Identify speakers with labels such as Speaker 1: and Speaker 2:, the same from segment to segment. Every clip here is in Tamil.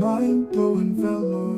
Speaker 1: Mind-blowing velour.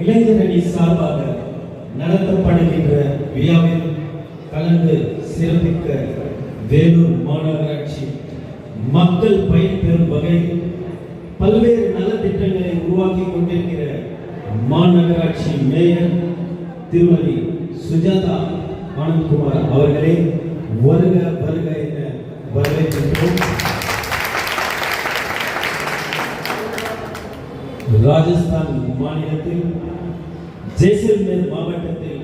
Speaker 2: இளைஞரணி சார்பாக நடத்தப்படுகின்ற விழாவில் கலந்து சிறப்பிக்க வேலூர் மாநகராட்சி மக்கள் பயன்பெறும் வகையில் பல்வேறு நலத்திட்டங்களை உருவாக்கி கொண்டிருக்கிற மாநகராட்சி மேயர் திருமதி சுஜாதா ஆனந்த்குமார் அவர்களே வருக வருக என வரவேற்கின்றோம். ராஜஸ்தான் மாநிலத்தில் ஜெய்சல்மேர் மாவட்டத்தில்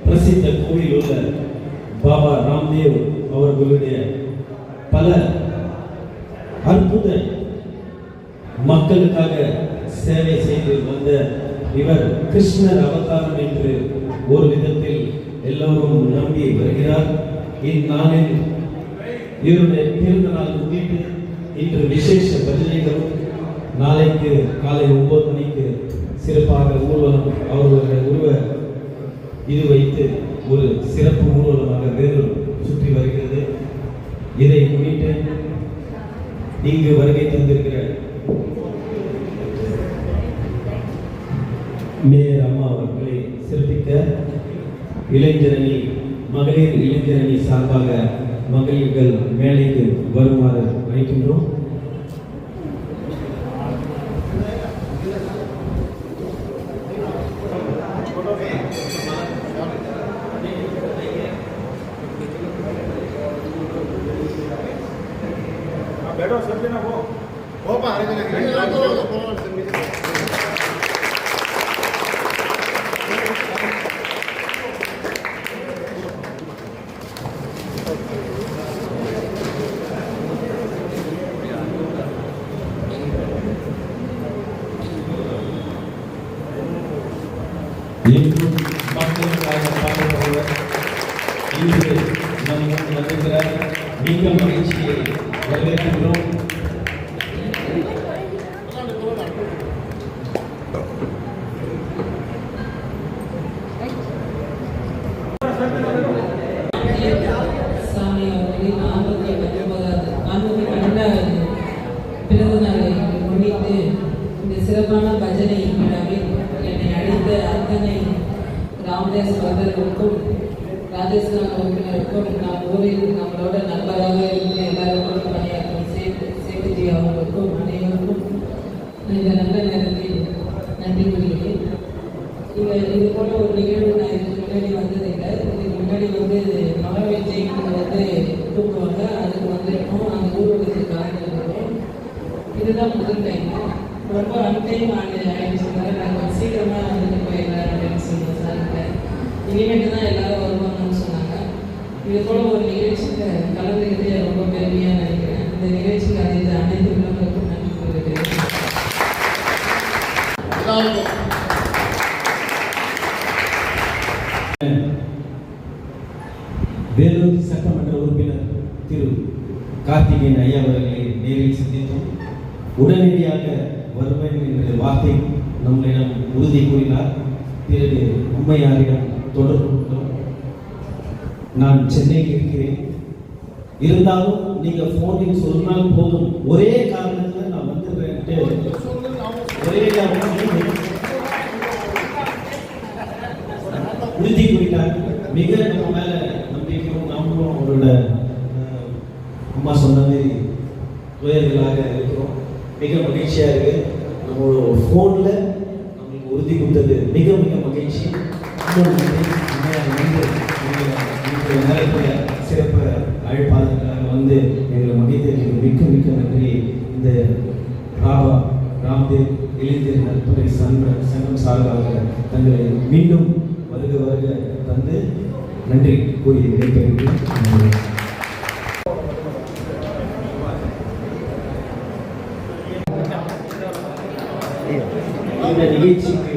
Speaker 2: பிரசித்த கோவில் உள்ள பாபா ராம்தேவ் அவர்களுடைய பல அற்புத மக்களுக்காக சேவை செய்து வந்த இவர் கிருஷ்ணர் அவதாரம் என்று ஒரு விதத்தில் எல்லோரும் நம்பி வருகிறார். இந்நாளில் இவருடைய பிறந்த நாள் முன்னிட்டு இன்று விசேஷ பஜனைகளும் நாளைக்கு காலை 9 மணிக்கு சிறப்பாக ஊர்வலம் அவர்களுடைய உருவ இது வைத்து ஒரு சிறப்பு ஊர்வலமாக வேலூர் சுற்றி வருகிறது. இதை முன்னிட்டு இங்கு வருகை தந்திருக்கிற மேயர் அம்மா அவர்களை சிறப்பிக்க இளைஞரணி மகளிர் இளைஞரணி சார்பாக மகளிர்கள் மேலைக்கு வருமாறு அழைக்கின்றோம்.
Speaker 1: बैठो सब जना वो पा रहे हैं
Speaker 2: இன்று நம் வந்திருக்கிற மிக மகிழ்ச்சியை வரவேற்கின்றோம்.
Speaker 3: சாமி அவர்களின் 412வது பிறந்த நாளை முன்னிட்டு இந்த சிறப்பான பஜனை விழாவில் என்னை அழைத்த அத்தனை ராமதாஸ் அவர்களுக்கும் ராஜஸ்தான் உறுப்பினருக்கும் நம் ஊரில் நம்மளோட நண்பராக இருக்கிற எல்லாருக்கும் பணியாற்றும் சேட்டுஜி அவர்களுக்கும் அனைவருக்கும் இந்த நல்ல நேரத்தில் நன்றி கூறுகிறேன். இது போல ஒரு நிகழ்வு நான் இதுக்கு முன்னாடி வந்ததில்லை. இதுக்கு முன்னாடி மகாவீர் ஜெயந்தி தூக்குவாங்க, அதுக்கு வந்திருக்கோம். அந்த ஊர்வலத்துக்கு கலந்துருக்கோம். இதுதான் முதல் டைம். ரொம்ப அன்டைம் ஆயிடுச்சு. நாங்கள் சீக்கிரமாக வந்துட்டு போயிடலாம் அப்படின்னு சொன்னோம் சார்கிட்ட. இனிமேட்டு தான் எல்லாரும் வருவாங்கன்னு சொன்னாங்க. இது போல ஒரு நிகழ்ச்சிக்கு கலந்துக்கிட்டே ரொம்ப பெருமையாக நினைக்கிறேன். இந்த நிகழ்ச்சிக்கு அனைத்து உள்ளவங்களுக்கும் நன்றி கூறுகிறேன்.
Speaker 2: வேலூர் சட்டமன்ற உறுப்பினர் திரு கார்த்திகேயன் ஐயா அவர்களை நேரில் சந்தித்தோம். உடனடியாக வருவேன் என்ற வார்த்தை நம்மளிடம் உறுதி கூறினார். பிறகு அம்மையாரிடம் தொடர்பு கொண்டோம். நான் சென்னையில் இருக்கிறேன், இருந்தாலும் நீங்க போனில் சொன்னால் போதும், ஒரே காரணத்தில் நான் வந்துடுறேன், ஒரே உறுதி கூறினார். மிக நம்ம மேல நம்பிக்கையும் நாமளும் அவரோட அம்மா சொன்ன மாதிரி துயர்களாக இருக்கிறோம். மிக மகிழ்ச்சியா இருக்கு. நம்மளோட போன்ல நம்மளுக்கு உறுதி கொடுத்தது மிக மிக மகிழ்ச்சி. இன்னொரு நன்றி, உண்மையாக வந்து எங்களை நேரத்தில் சிறப்பு அழைப்பாளர்களாக வந்து எங்களை மகிழ்ந்ததற்கு மிக்க மிக்க நன்றி. இந்த ராபா ராம்தேவ் இளைஞர் நட்புரை சங்கம் சார்பாக தங்களை மீண்டும் வருக வருக தந்து நன்றி கூறி விடைபெறுகிறேன். இந்த நிகழ்ச்சிக்கு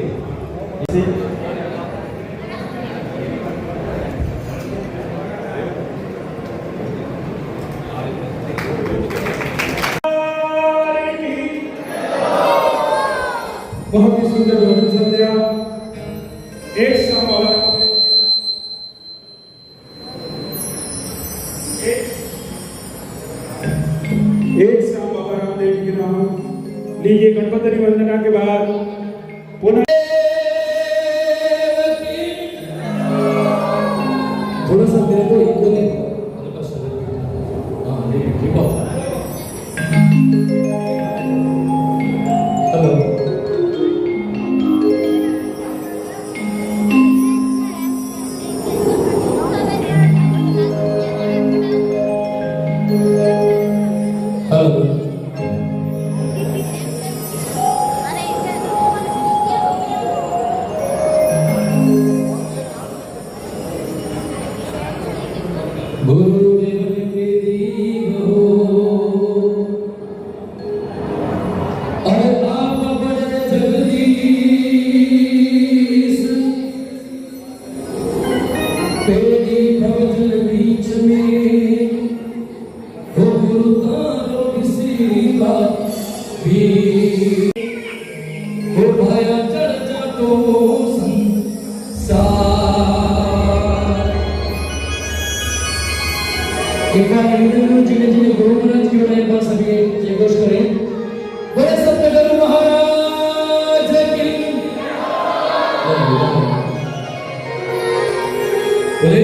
Speaker 1: बहुत ही सुंदर भजन संध्या एक संवाद एक संवाद रामदेव जी के नाम लीजिए। गणपति वंदना के बाद पुनः
Speaker 4: थोड़ा सा मेरे को इको दे। हाँ ठीक है। हेलो गुरुदेव के दीवो और आप बड़े जगदीश तेरी भवजल बीच में हो गुरु तारो किसी का भी हो भाया चर्चा तो संसार। एक बार जिन्हें जिन्हें गुरु महाराज की ओर एक बार सभी जय घोष करें। बोले सत्य गुरु महाराज की बोले